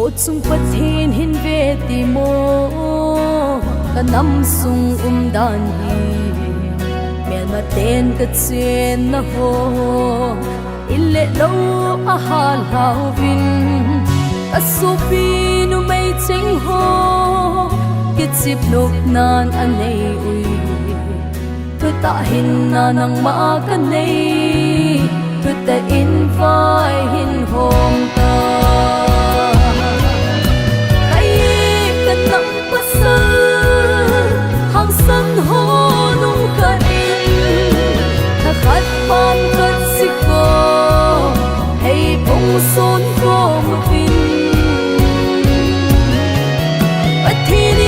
Ochung Pathen Hinve ti mo ka Namsung Danhi mel ma ten ka chen na ho ille lo a hal hau vin a sopi nu mai cheng ho kit sip nok nan anei ui tu ta hin na nang ma ka nei tu ta in vai hin hom ta hang san ho nung ka in tha khat pan khat si ko hey bong son ko mo vin Pathen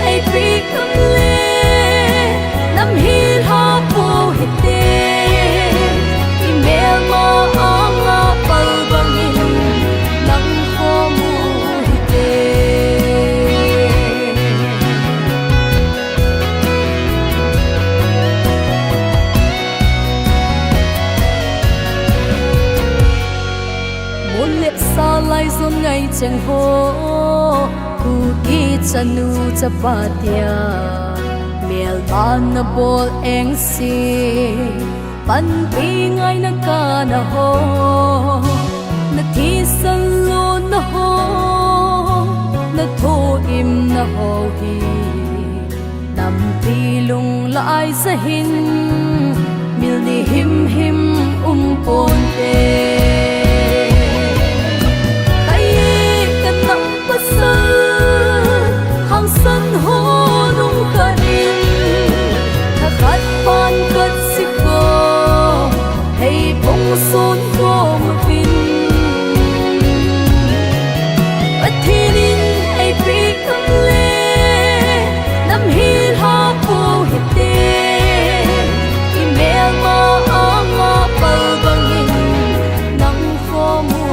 hey pi kam le nam hil ha po hite email ma anga pal bangin nang ko mo hite lai zon ngay chẳng ho ku ki chanu chapatia mel ban na bol eng si pan pi ngay na ka na ho na thi san lo na ho na tho im na ho hi nam pi lung lai sa hin mil ni him him pon te hang san ho nung ka in tha khat pan kat si ko hey bong son ko mo vin Pathen hey pi kam le nam hil ha po hite email ma anga pal bangin nang ko mo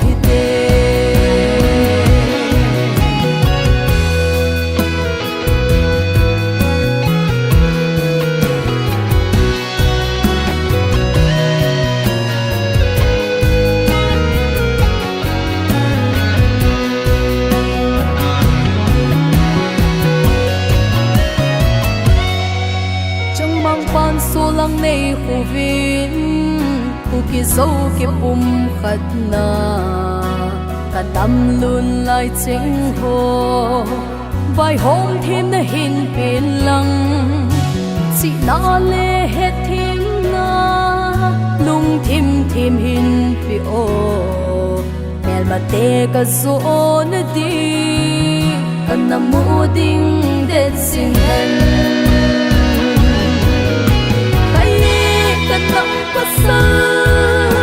hite pan so lang nei khu vin ku ki zo ki pum khat na ka dam lun lai ching ho vai hom thêm na hin pin lang si na le het thim na lung thim thim hin pi o mel ma te ka zo na di kan na mu ding det sin hen Hãy subscribe